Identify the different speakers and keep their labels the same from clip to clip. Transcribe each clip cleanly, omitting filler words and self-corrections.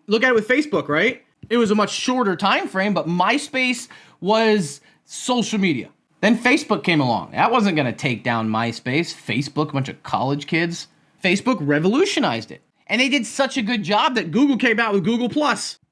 Speaker 1: look at it with Facebook, right? It was a much shorter time frame, but MySpace was social media. Then Facebook came along. That wasn't going to take down MySpace. Facebook, a bunch of college kids. Facebook revolutionized it. And they did such a good job that Google came out with Google+.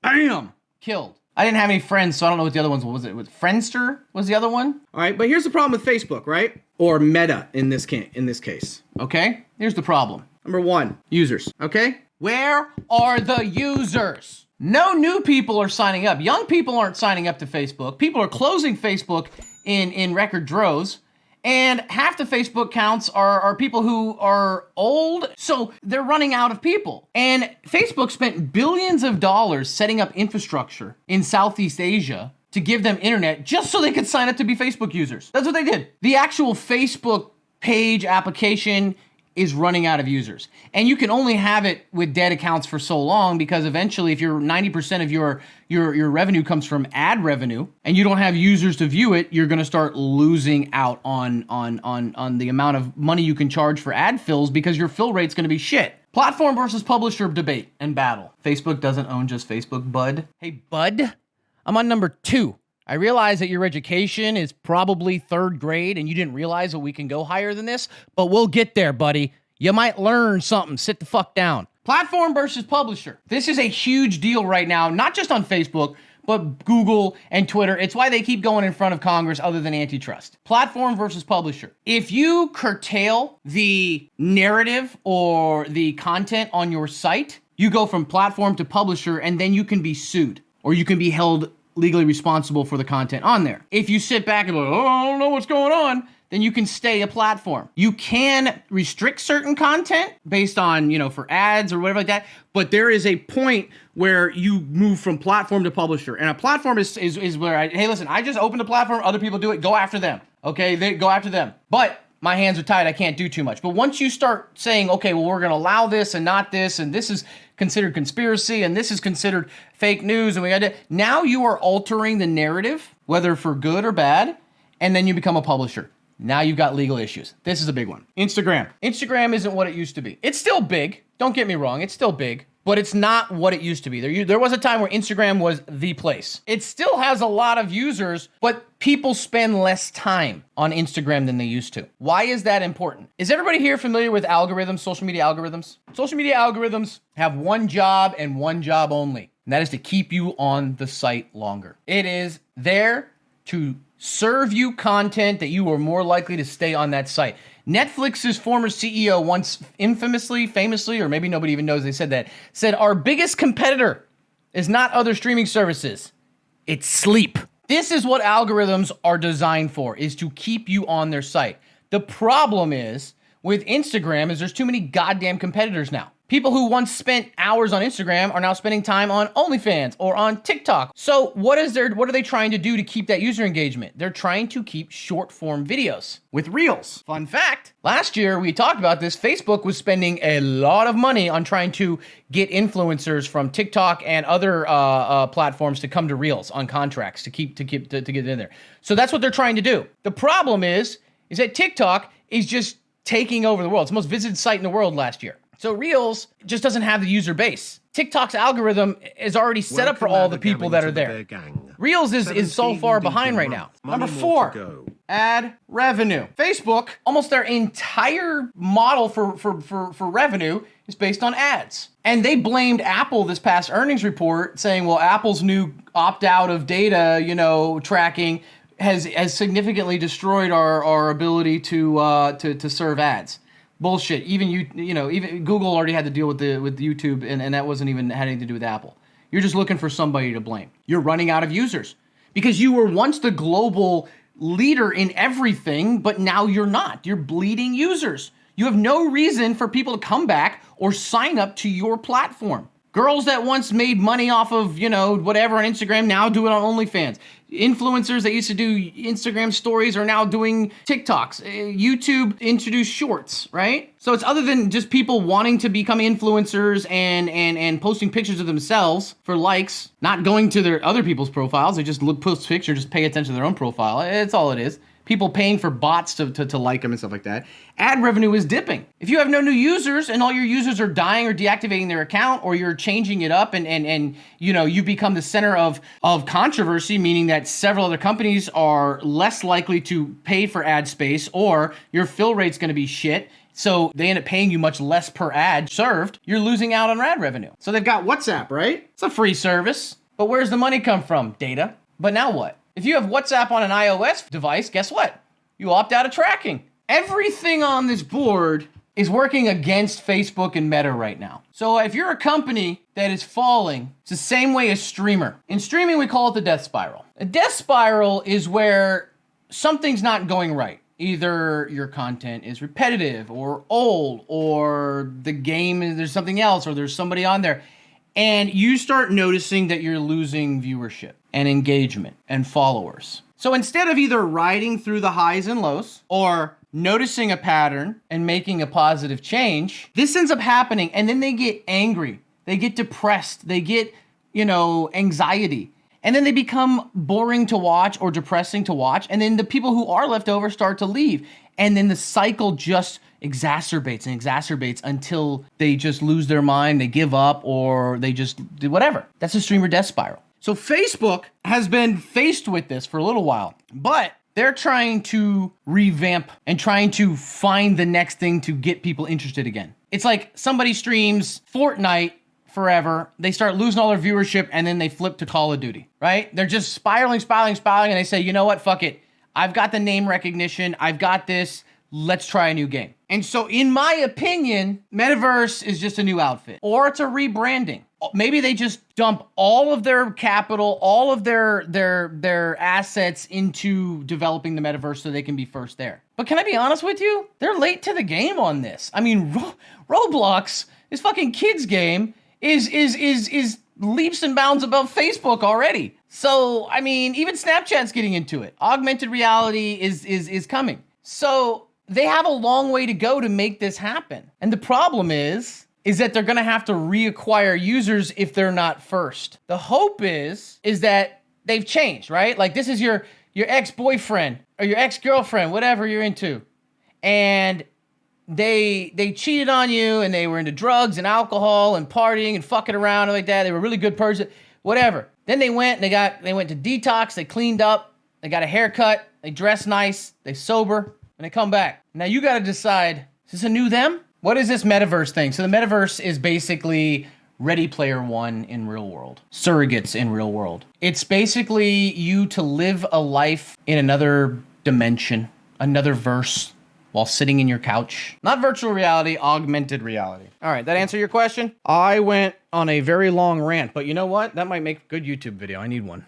Speaker 1: Bam! Killed. I didn't have any friends, so I don't know what the other ones were. Was it Friendster was the other one? All right, but here's the problem with Facebook, right? Or Meta in this case, okay? Here's the problem. Number 1, users, okay? Where are the users? No new people are signing up. Young people aren't signing up to Facebook. People are closing Facebook in record droves. And half the Facebook counts are people who are old, so they're running out of people. And Facebook spent billions of dollars setting up infrastructure in Southeast Asia to give them internet just so they could sign up to be Facebook users. That's what they did. The actual Facebook page application is running out of users. And you can only have it with dead accounts for so long, because eventually if you're 90% of your revenue comes from ad revenue and you don't have users to view it, you're gonna start losing out on the amount of money you can charge for ad fills, because your fill rate's gonna be shit. Platform versus publisher debate and battle. Facebook doesn't own just Facebook, bud. Hey, bud, I'm on number 2. I realize that your education is probably 3rd grade and you didn't realize that we can go higher than this, but we'll get there, buddy. You might learn something. Sit the fuck down. Platform versus publisher. This is a huge deal right now, not just on Facebook, but Google and Twitter. It's why they keep going in front of Congress other than antitrust. Platform versus publisher. If you curtail the narrative or the content on your site, you go from platform to publisher, and then you can be sued or you can be held legally responsible for the content on there. If you sit back and go, oh, I don't know what's going on, then you can stay a platform. You can restrict certain content based on, for ads or whatever like that, but there is a point where you move from platform to publisher. And a platform is where, hey, listen, I just opened a platform, other people do it, go after them. Okay, they go after them. But my hands are tied, I can't do too much. But once you start saying, okay, well, we're gonna allow this and not this, and this is considered conspiracy, and this is considered fake news, and we got to, now you are altering the narrative, whether for good or bad, and then you become a publisher. Now you've got legal issues. This is a big one. Instagram. Instagram isn't what it used to be. It's still big. Don't get me wrong. It's still big, but it's not what it used to be. There was a time where Instagram was the place. It still has a lot of users, but people spend less time on Instagram than they used to. Why is that important? Is everybody here familiar with algorithms, social media algorithms? Social media algorithms have one job and one job only, and that is to keep you on the site longer. It is there to serve you content that you are more likely to stay on that site. Netflix's former CEO once famously, or maybe nobody even knows they said our biggest competitor is not other streaming services, it's sleep. This is what algorithms are designed for, is to keep you on their site. The problem is with Instagram is there's too many goddamn competitors now. People who once spent hours on Instagram are now spending time on OnlyFans or on TikTok. So what are they trying to do to keep that user engagement? They're trying to keep short form videos with Reels. Fun fact, last year we talked about this, Facebook was spending a lot of money on trying to get influencers from TikTok and other platforms to come to Reels on contracts to get in there. So that's what they're trying to do. The problem is that TikTok is just taking over the world. It's the most visited site in the world last year. So Reels just doesn't have the user base. TikTok's algorithm is already set up for all the people that are there. Reels is so far behind right now. Number 4, ad revenue. Facebook, almost their entire model for revenue is based on ads. And they blamed Apple this past earnings report, saying, well, Apple's new opt-out of data, tracking has significantly destroyed our ability to serve ads. Bullshit. Even Google already had to deal with YouTube, and that wasn't even had anything to do with Apple. You're just looking for somebody to blame. You're running out of users because you were once the global leader in everything, but now you're not. You're bleeding users. You have no reason for people to come back or sign up to your platform. Girls that once made money off of, whatever on Instagram now do it on OnlyFans. Influencers that used to do Instagram stories are now doing TikToks. YouTube introduced shorts, right? So it's other than just people wanting to become influencers and posting pictures of themselves for likes, not going to their other people's profiles. They just post pictures, just pay attention to their own profile. It's all it is. people paying for bots to like them and stuff like that, ad revenue is dipping. If you have no new users and all your users are dying or deactivating their account, or you're changing it up and you become the center of controversy, meaning that several other companies are less likely to pay for ad space, or your fill rate's going to be shit, so they end up paying you much less per ad served, you're losing out on ad revenue. So they've got WhatsApp, right? It's a free service, but where's the money come from? Data. But now what? If you have WhatsApp on an iOS device, guess what? You opt out of tracking. Everything on this board is working against Facebook and Meta right now. So if you're a company that is falling, it's the same way as streamer. In streaming, we call it the death spiral. A death spiral is where something's not going right. Either your content is repetitive or old, or the game is there's something else, or there's somebody on there. And you start noticing that you're losing viewership and engagement and followers. So instead of either riding through the highs and lows or noticing a pattern and making a positive change, this ends up happening. And then they get angry, they get depressed, they get, anxiety. And then they become boring to watch or depressing to watch. And then the people who are left over start to leave. And then the cycle just exacerbates and exacerbates until they just lose their mind, they give up, or they just do whatever. That's a streamer death spiral. So Facebook has been faced with this for a little while, but they're trying to revamp and trying to find the next thing to get people interested again. It's like somebody streams Fortnite forever, they start losing all their viewership, and then they flip to Call of Duty, right? They're just spiraling, and they say, you know what, fuck it. I've got the name recognition, I've got this, let's try a new game. And so in my opinion, Metaverse is just a new outfit, or it's a rebranding. Maybe they just dump all of their capital, all of their assets into developing the Metaverse so they can be first there. But can I be honest with you? They're late to the game on this. I mean, Roblox, this fucking kids game, is leaps and bounds above Facebook already. So, I mean, even Snapchat's getting into it. Augmented reality is coming. So they have a long way to go to make this happen. And the problem is that they're gonna have to reacquire users if they're not first. The hope is that they've changed, right? Like, this is your ex-boyfriend or your ex-girlfriend, whatever you're into. And they cheated on you, and they were into drugs and alcohol and partying and fucking around and like that. They were a really good person, whatever. Then they went to detox, they cleaned up, they got a haircut, they dressed nice, they sober, and they come back. Now you gotta decide, is this a new them? What is this Metaverse thing? So the Metaverse is basically Ready Player One in real world. Surrogates in real world. It's basically you to live a life in another dimension, another verse, while sitting in your couch. Not virtual reality, augmented reality. All right, that answer your question? I went on a very long rant, but you know what? That might make a good YouTube video. I need one.